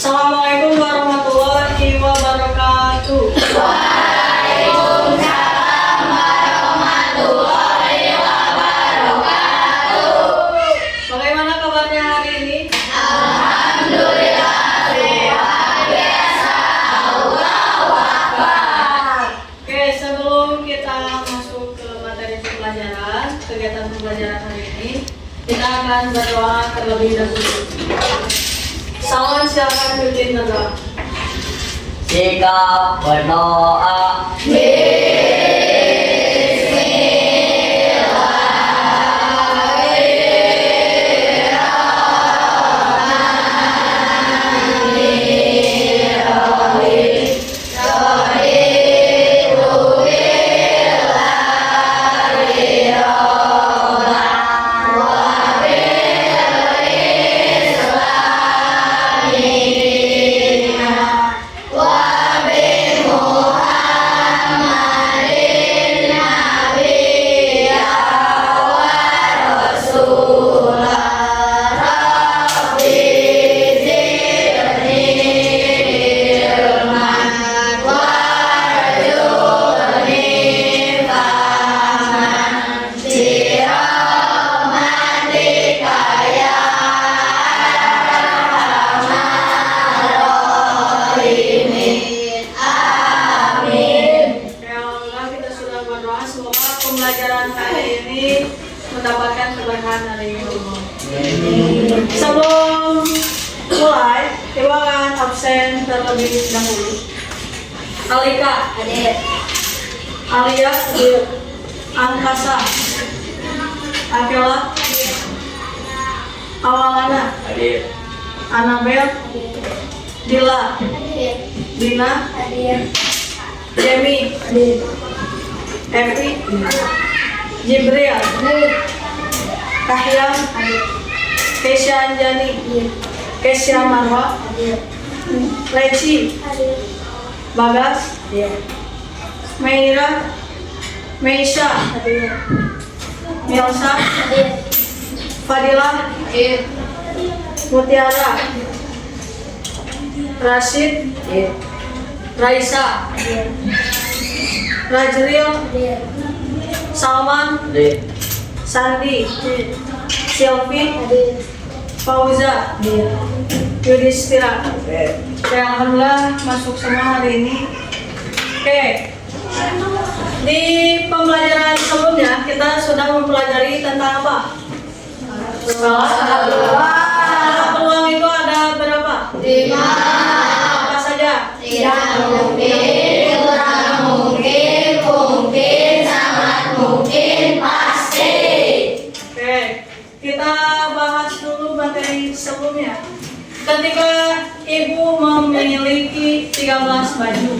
Assalamualaikum warahmatullahi wabarakatuh. Waalaikumsalam warahmatullahi wabarakatuh. Bagaimana kabarnya hari ini? Alhamdulillah sehat biasa. Allahu Akbar. Oke, sebelum kita masuk ke materi pembelajaran, kegiatan pembelajaran hari ini, kita akan berdoa terlebih dahulu. Salon silakan pimpin berdoa. Sikap berdoa. Pembelajaran hari ini mendapatkan keberkahan dari Allah. Sebelum mulai, silakan absen terlebih dahulu. Alika, Hadir. Alia, hadir. Angkasa, Akela, Awalana, Hadir. Anabel, Dila, Hadir. Dina, Hadir. Jemi, Hadir. Evi, Jibril, Kahyam, Kesya Anjani, Kesya Marwa, Hadir. Leci, Hadir. Bagas, Meira, Meisha, Hadir. Milsa, Hadir. Fadilah, Hadir. Mutiara, Rashid, Raisa, Hadir. Rajril, Hadir. Salman, Hadir. Sandi, Silvi, Hadir. Fauza, Yudhistira. Oke, alhamdulillah masuk semua hari ini. Oke, di pembelajaran sebelumnya kita sudah mempelajari tentang apa? Skala peluang itu ada berapa? 5. Apa saja? Tidak mungkin, kurang mungkin, mungkin, sangat mungkin, pasti. Oke, kita bahas dulu materi sebelumnya. Ketika ibu memiliki 13 baju,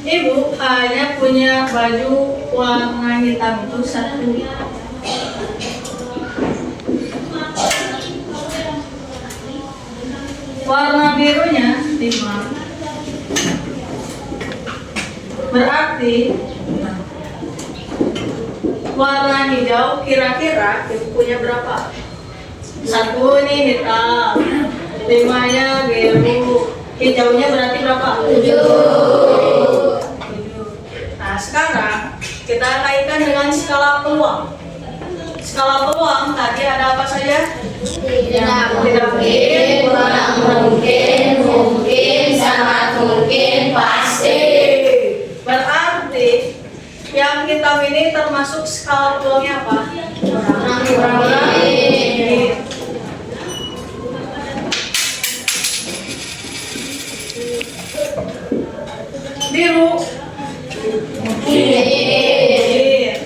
ibu hanya punya baju warna hitam itu satu. Warna birunya 5. Berarti warna hijau kira-kira ibu punya berapa? Satu ini hitam, 5-nya biru, hijaunya berarti berapa? 7. Nah sekarang kita kaitkan dengan skala peluang. Skala peluang tadi ada apa saja? Tidak mungkin, kurang mungkin, mungkin, sangat mungkin, pasti. Berarti yang hitam ini termasuk skala peluangnya apa? Kurang mungkin. Biru. Mungkin.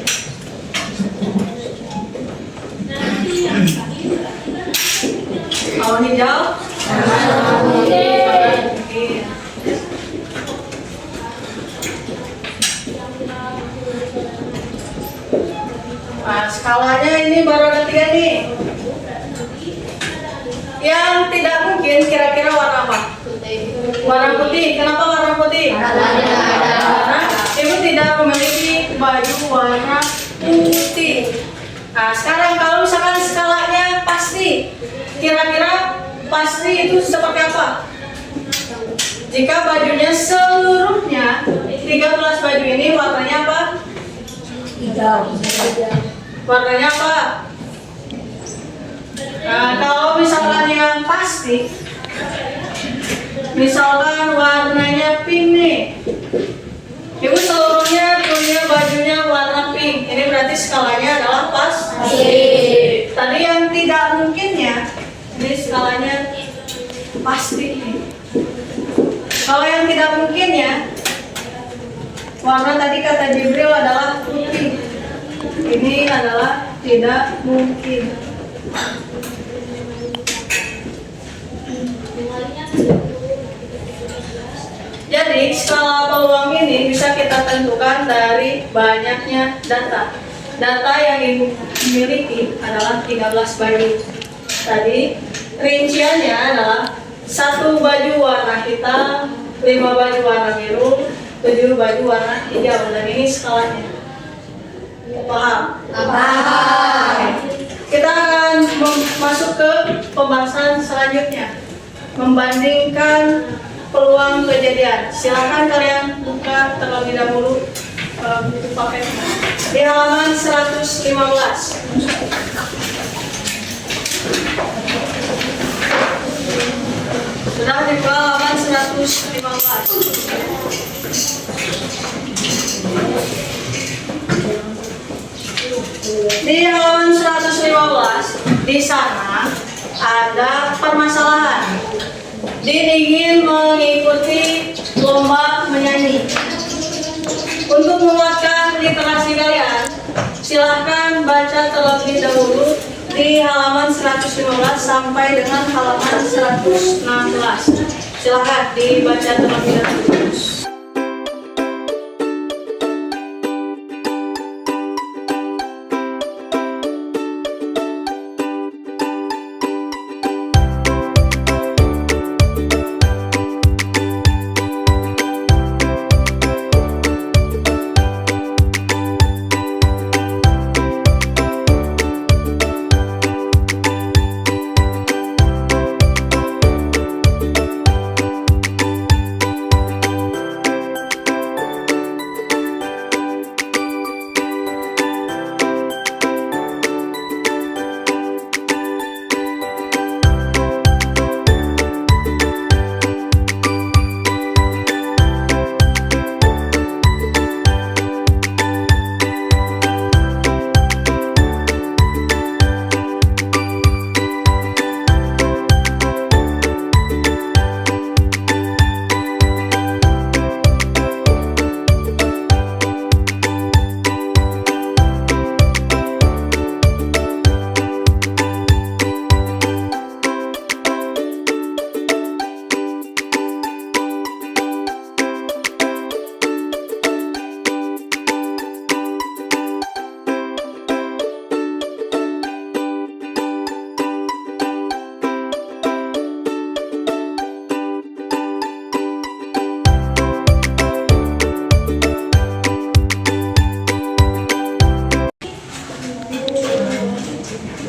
Kalau hijau? Sangat mungkin. Mungkin. Nah, skalanya ini baru ada 3 nih. Yang tidak mungkin kira-kira warna apa? Warna putih. Kenapa warna putih? Karena tidak ada. Karena ibu tidak memiliki baju warna putih. Nah, sekarang kalau misalkan skalanya pas pasti. Kira-kira pasti itu seperti apa? Jika bajunya seluruhnya 13 baju ini warnanya apa? Warnanya apa? Nah, kalau misalkan yang pasti, misalkan warnanya pink nih, ibu seluruhnya punya bajunya warna pink. Ini berarti skalanya adalah pasti. Tadi yang tidak mungkinnya, ini skalanya pasti. Kalau yang tidak mungkinnya, warna tadi kata Jibril adalah putih. Ini adalah tidak mungkin. Jadi skala peluang ini bisa kita tentukan dari banyaknya data. Data yang ibu miliki adalah 13 baju. Tadi rinciannya adalah 1 baju warna hitam, 5 baju warna biru, 7 baju warna hijau. Dan ini skalanya. Paham? Paham. Kita akan masuk ke pembahasan selanjutnya. Membandingkan peluang kejadian. Silakan kalian buka terlebih dahulu buku paketnya di halaman 115. Sudah dibuka halaman 115. Di halaman 115, di sana ada permasalahan. Din ingin mengikuti lomba menyanyi. Untuk menguatkan literasi kalian, silahkan baca terlebih dahulu di halaman 115 sampai dengan halaman 116. Silahkan dibaca terlebih dahulu.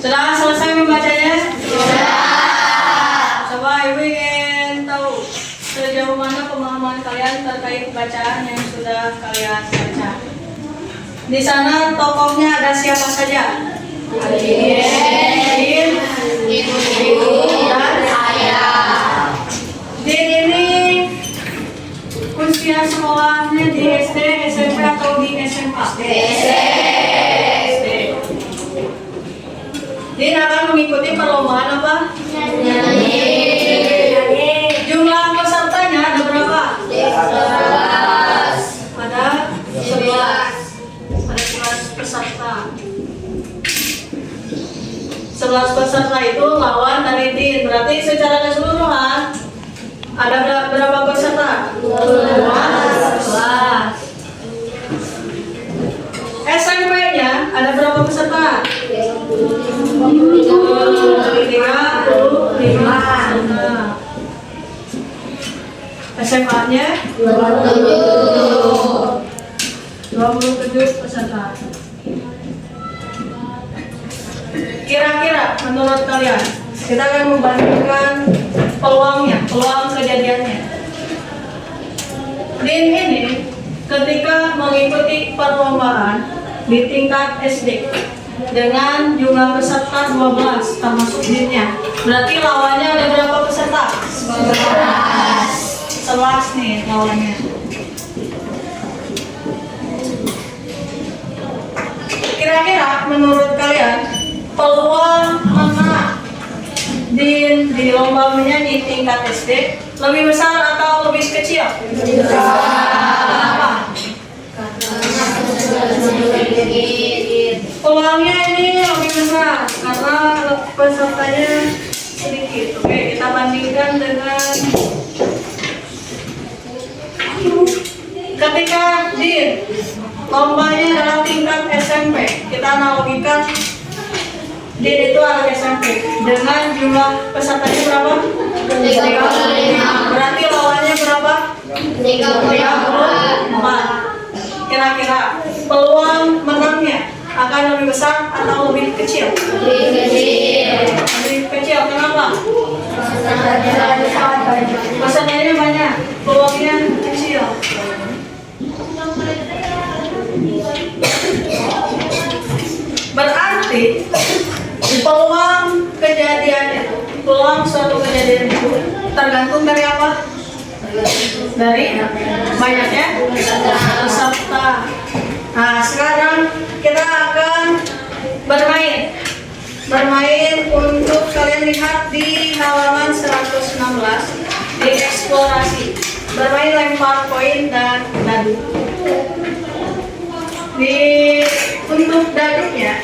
Sudah selesai membacanya? Sudah. Coba ibu ingin tahu sejauh mana pemahaman kalian terkait bacaan yang sudah kalian baca. Di sana tokohnya ada siapa saja? Din, Ibu, dan saya. Din ini usia sekolahnya di SD, SMP atau di SMA? SD. Din akan mengikuti perlombaan apa? Nyanyi. Jumlah pesertanya ada berapa? 11. Ada 11. Ada 11 peserta. 11 peserta itu lawan dari Din. Berarti secara keseluruhan ada berapa peserta? 12. SMP-nya ada berapa peserta? 35. SMA-nya 27 peserta. Kira-kira menurut kalian, kita akan membandingkan peluangnya, peluang kejadiannya. Din ini ketika mengikuti perlombaan di tingkat SD dengan jumlah peserta 12 termasuk Dinnya. Berarti lawannya ada berapa peserta? 11 nih lawannya. Kira-kira menurut kalian peluang menang di lomba menyanyi tingkat SD lebih besar atau lebih kecil? Kenapa? Peluangnya ini lebih besar karena pesertanya sedikit. Oke, kita bandingkan dengan ketika di lombanya dalam tingkat SMP. Kita analogikan Din itu anak SMP dengan jumlah pesertanya berapa? 35. Berarti lawannya berapa? 34. Kira-kira peluang menangnya akan lebih besar atau lebih kecil? Lebih kecil. Kenapa? Pesertanya banyak, peluangnya kecil. Berarti peluang kejadian itu, peluang suatu kejadian itu tergantung dari apa? Dari banyaknya peserta. Nah, sekarang kita akan bermain untuk kalian lihat di halaman 116 di eksplorasi. Bermain lempar koin dan dadu. Untuk dadunya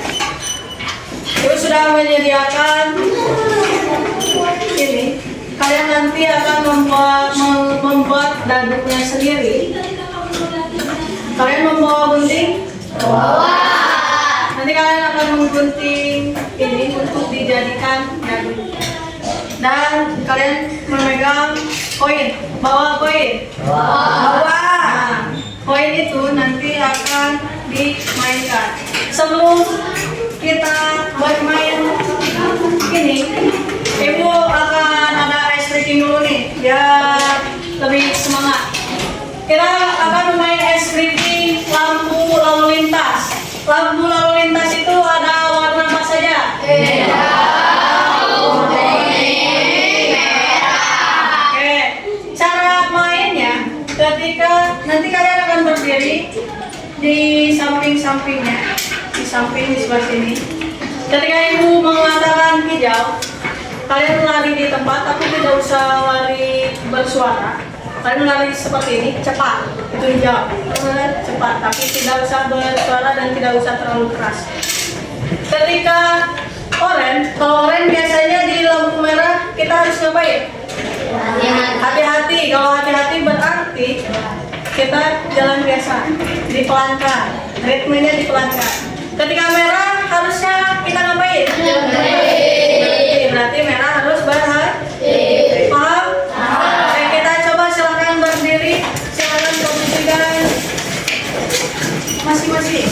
Ibu sudah menyediakan ini. Kalian nanti akan membuat dadunya sendiri. Kalian membawa gunting? Nanti kalian akan menggunting ini untuk dijadikan dadu. Dan kalian memegang koin, bawa koin. Nah, koin itu nanti akan dimainkan. Sebelum kita bermain ini, Ibu akan ada ice breaking dulu nih, biar lebih semangat. Kita akan bermain ice breaking lampu lalu lintas. Lampu lalu lintas itu ada warna apa saja? Oke, cara mainnya ketika nanti kalian akan berdiri di samping-sampingnya, di samping di sebelah sini. Ketika Ibu mengatakan hijau, kalian lari di tempat tapi tidak usah lari bersuara. Kalian lari seperti ini, cepat, itu hijau, cepat, tapi tidak usah bersuara dan tidak usah terlalu keras. Ketika oranye, kalau oranye biasanya di lampu merah kita harus ngapain? Hati-hati. Kalau hati-hati berarti kita jalan biasa, dipelankan, ritmenya dipelankan. Ketika merah harusnya kita ngapain? Berarti merah harus berhati. Paham? Oke, kita coba silakan berdiri, silakan posisikan masing-masing.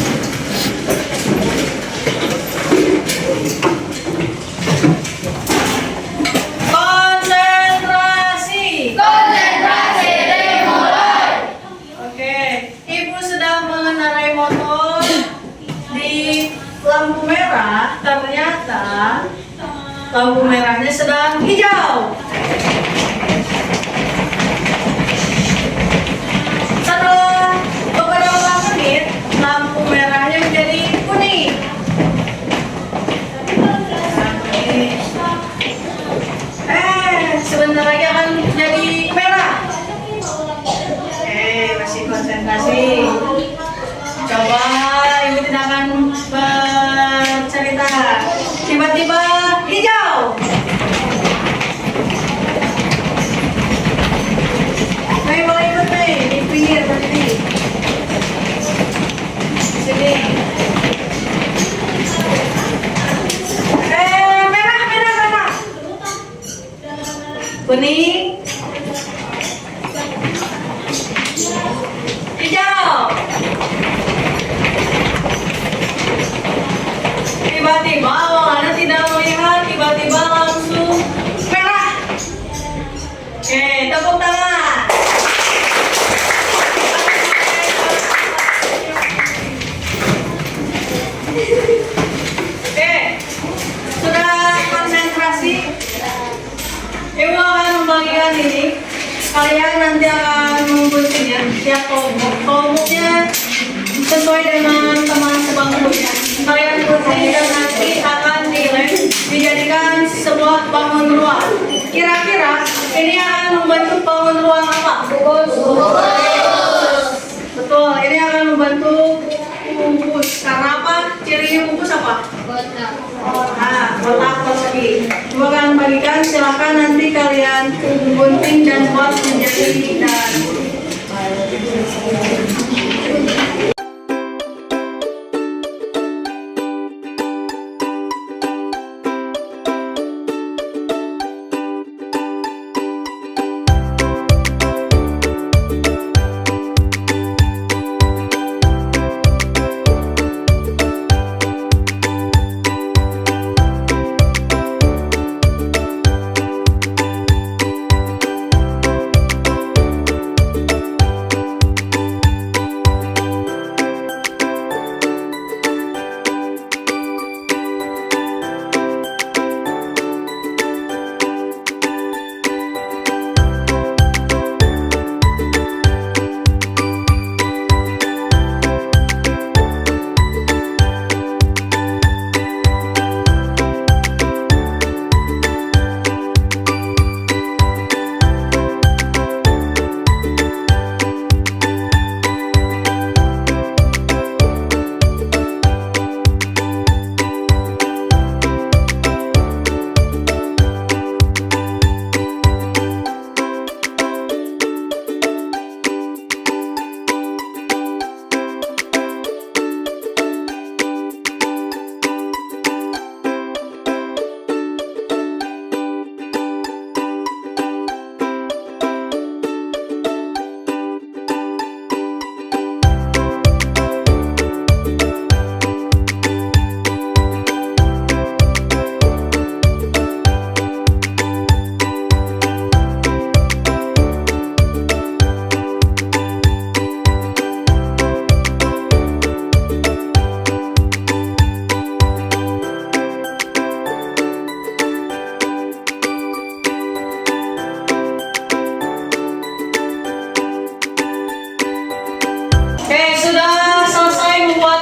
Konsentrasi. Oke, Ibu sedang mengendarai motor di lampu merah, ternyata lampu merahnya sedang hijau. Setelah beberapa menit, lampu merahnya menjadi kuning. Sebentar lagi akan jadi merah. Masih konsentrasi. Coba Ibu tidak akan bercerita. Tiba-tiba hijau. Nih, boleh ikut nih, di pinggir berdiri. Sini. Merah. Kuning. Hijau. Tiba-tiba awalnya tidak kalian nanti akan mengguntingnya tiap kelompok. Kelompoknya sesuai dengan teman sebangkunya. Kalian gunting dan nanti akan dijadikan sebuah bangun ruang. Kira-kira ini akan membentuk bangun ruang apa? Betul, ini akan membentuk bungkus. Karena apa? Cirinya bungkus apa? Nah, kotak persegi. Coba kalian bagikan, silahkan nanti kalian gunting dan buat menjadi dan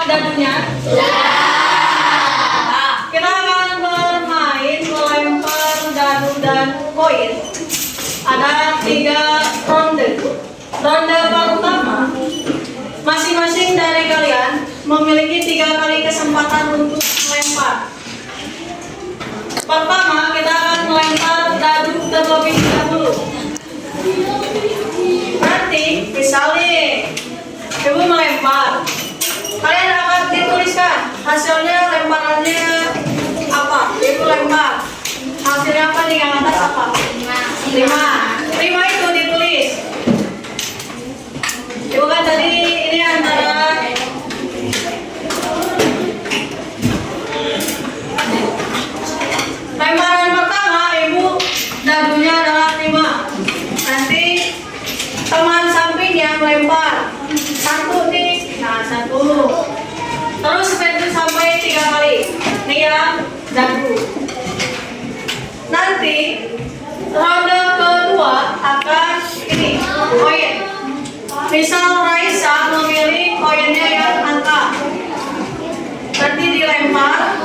dadunya? Nah, kita akan bermain melempar dadu dan koin. Ada 3 ronde. Ronde pertama, masing-masing dari kalian memiliki 3 kali kesempatan untuk melempar. Pertama, kita akan melempar dadu terlebih dahulu. Nanti, misalnya, ibu melempar, kalian akan dituliskan hasilnya lemparannya apa. Ibu lempar, hasilnya apa nih yang atas apa? 5 itu ditulis. Ibu kan tadi ini antara lemparan pertama, ibu dadunya adalah 5. Nanti teman sampingnya melempar 1 nih, nah 1. Terus seperti itu sampai 3 kali. Ini yang dadu. Nanti ronde kedua akan ini koin. Misal Raisa memilih koinnya yang angka, nanti dilempar.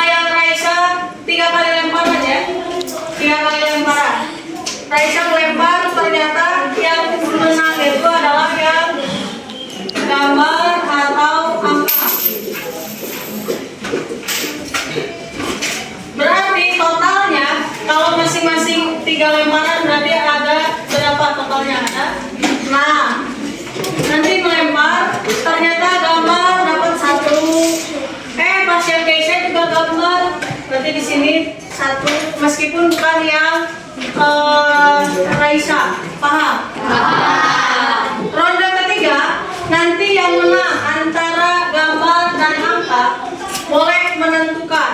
Yang Raisa 3 kali lempar aja, 3 kali lemparan. Raisa melempar, ternyata yang menang itu adalah yang gambar atau angka. Berarti totalnya kalau masing-masing 3 lemparan berarti ada berapa totalnya? Ada 6. Nanti melempar, ternyata gambar dapat 1. Pas yang Keisha juga gambar, berarti di sini 1 meskipun bukan yang Raisa. Paham? Ronde ketiga, nanti yang menang antara gambar dan angka boleh menentukan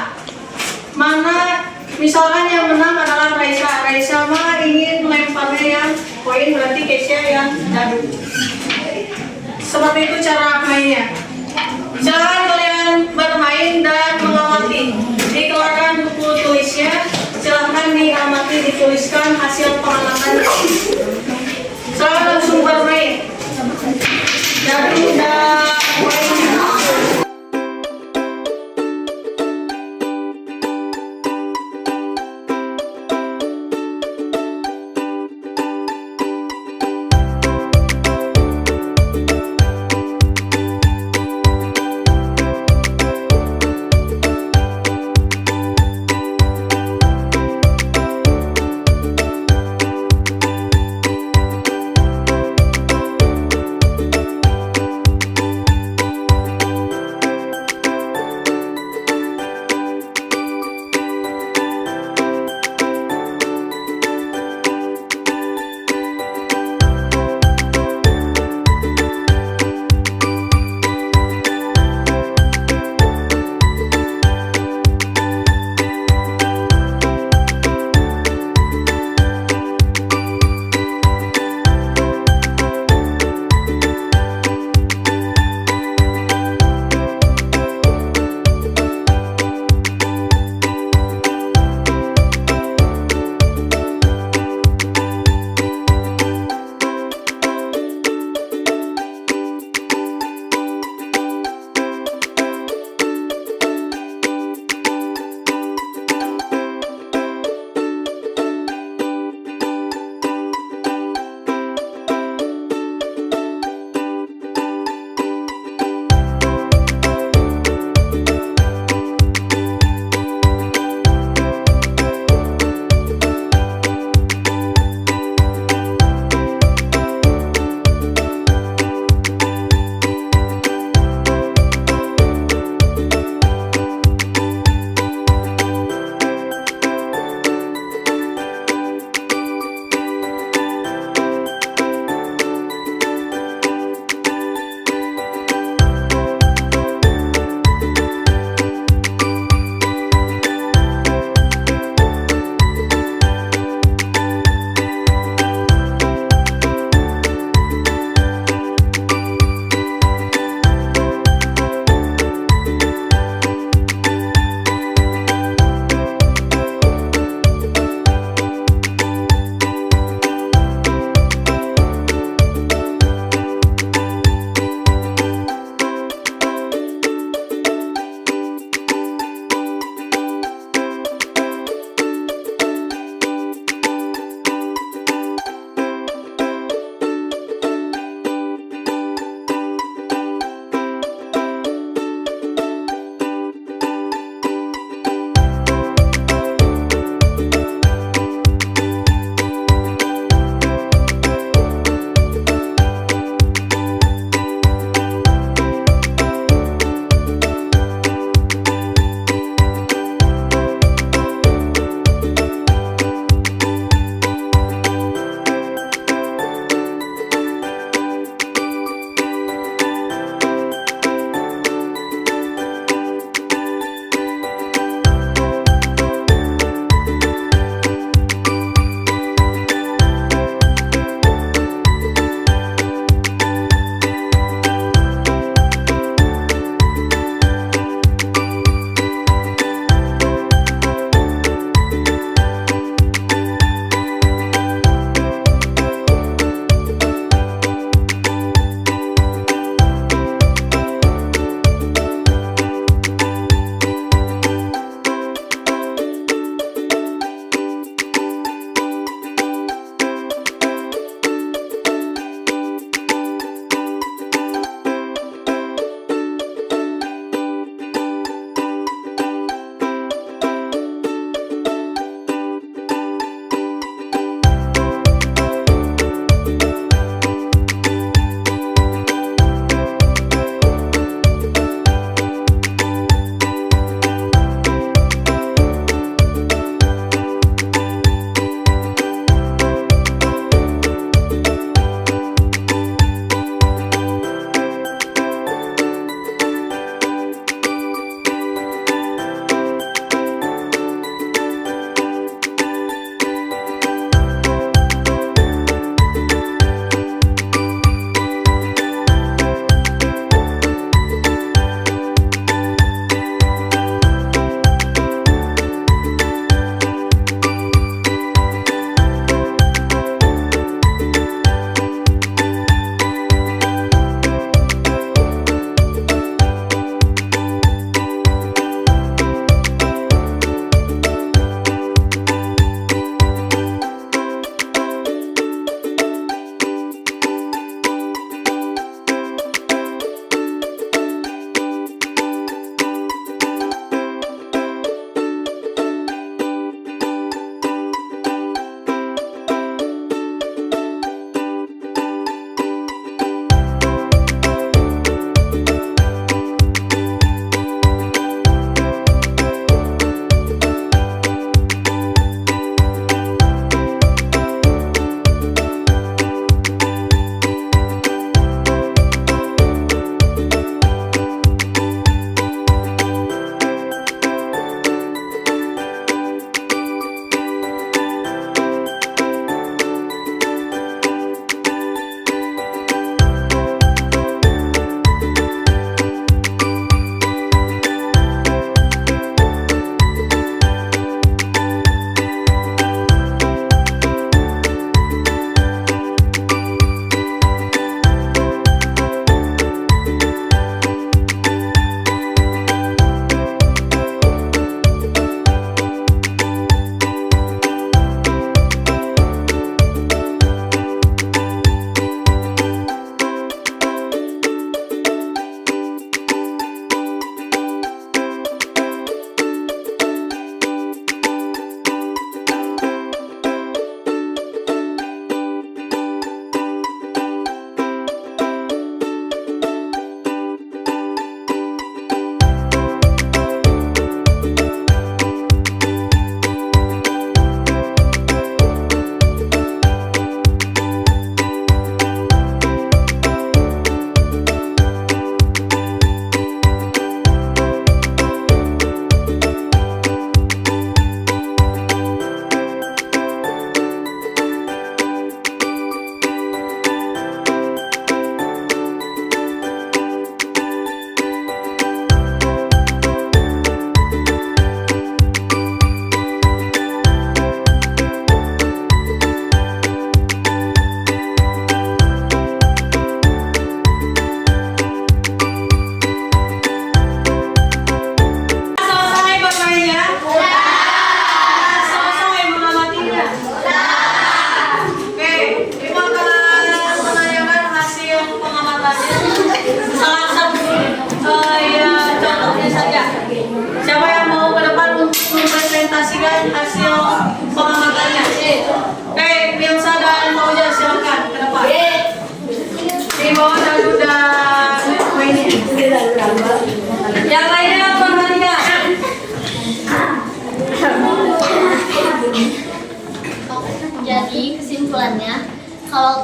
mana. Misalkan yang menang adalah Raisa. Raisa mah ingin melemparnya yang koin, berarti Keisha yang dadu. Seperti itu cara mainnya. Silakan kalian bermain dan mengamati. Dikeluarkan buku tulisnya, silahkan diamati, dituliskan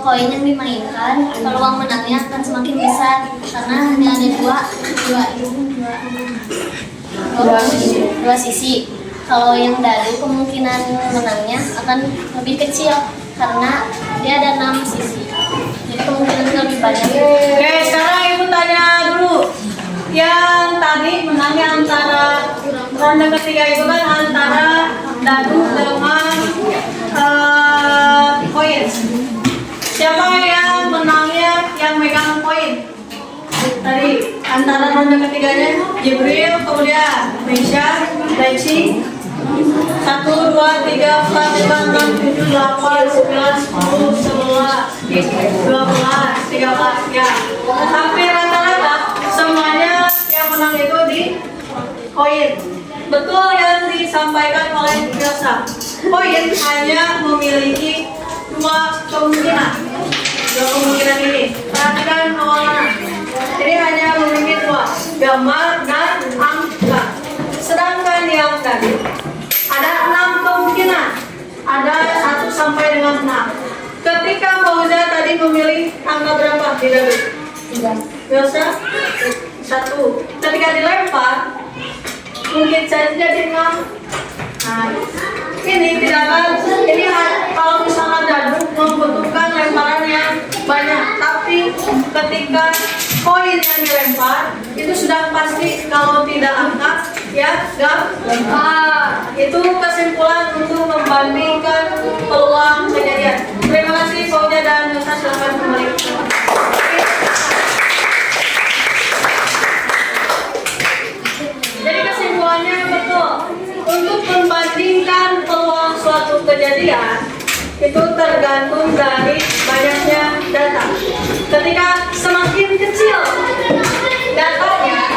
koin yang dimainkan, peluang menangnya akan semakin besar karena hanya ada dua sisi. Kalau yang dadu kemungkinan menangnya akan lebih kecil karena dia ada 6 sisi. Jadi kemungkinan lebih banyak. Oke, sekarang ibu tanya dulu. Yang tadi menangnya antara ronde ketiga itu kan antara dadu dengan koin. Siapa yang menangnya yang megang koin? Tadi antara ronde ketiganya Jibril, kemudian Mesya, Leci. 1, 2, 3, 4, 5, 6, 7, 8, 9, 10, 11, 12, 13 ya. Tapi rata-rata semuanya yang menang itu di koin. Betul yang disampaikan oleh Elsa. Koin hanya memiliki dua kemungkinan ini. Perhatikan awalnya. Jadi hanya memiliki dua, gambar dan angka. Sedangkan yang tadi ada 6 kemungkinan. Ada 1 sampai dengan 6. Ketika Fauza tadi memilih angka berapa di dadu? 3. Elsa? 1. Ketika dilempar, mungkin saja jadi 6. Nah, ini tidak akan, ini kalau misalnya dadu membutuhkan lemparan yang banyak. Tapi ketika koin yang dilempar, itu sudah pasti kalau tidak angkat, ya gampang. Itu kesimpulan untuk membandingkan peluang kejadian. Terima kasih Fauza dan Nusa, silakan kembali. Jadi kesimpulannya betul. Untuk membandingkan peluang suatu kejadian itu tergantung dari banyaknya data. Ketika semakin kecil datanya,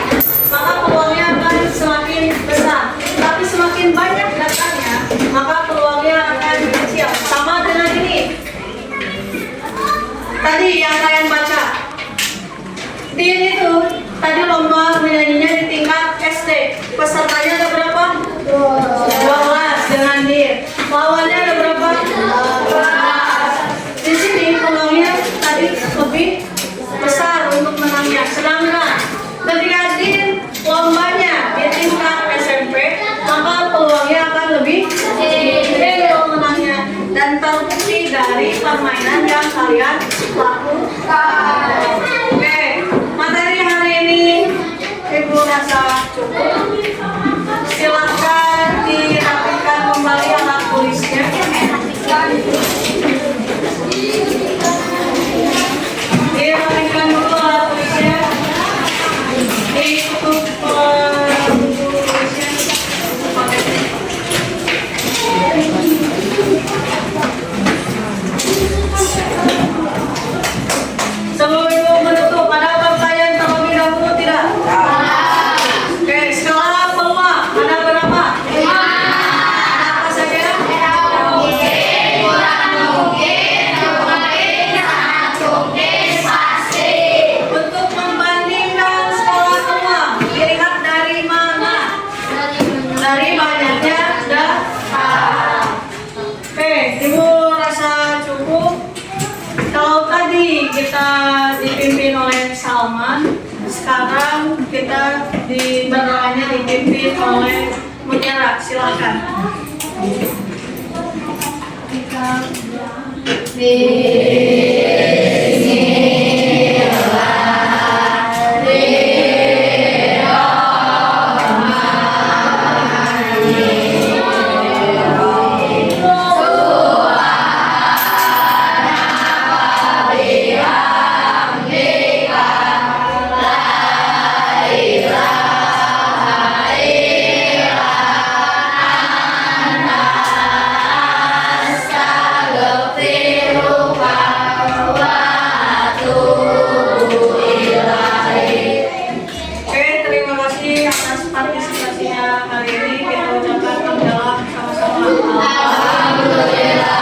maka peluangnya akan semakin besar. Tapi semakin banyak datanya, maka peluangnya akan kecil. Sama dengan ini. Tadi yang kalian baca. Din itu tadi lomba menyanyinya di tingkat SD. Pesertanya ada berapa? 12 dengan Din. Lawannya ada berapa? 12. Di sini peluangnya tadi lebih besar untuk menangnya. Sedangkan ketika Din lombanya di tingkat SMP, maka peluangnya akan lebih kecil untuk menangnya. Dan terbukti dari permainan yang kalian lakukan. Oke, materi hari ini Ibu rasa cukup. Silakan dirapikan kembali alat tulisnya. Dirapikan dulu alat tulisnya. Ditutup buku tulisnya. Sebelum Ibu menutup, ada pertanyaan terlebih dahulu tidak? Oke, skala peluang ada berapa? 5. Ada apa saja? Untuk membandingkan skala peluang, dilihat dari mana? Dari banyaknya data. Oke, Ibu rasa cukup. Kalau tadi kita dipimpin oleh Salman, sekarang kita berdoanya dipimpin oleh Mutiara. Silakan. Oke, terima kasih atas partisipasinya hari ini. Kita ucapkan hamdalah sama-sama. Alhamdulillah.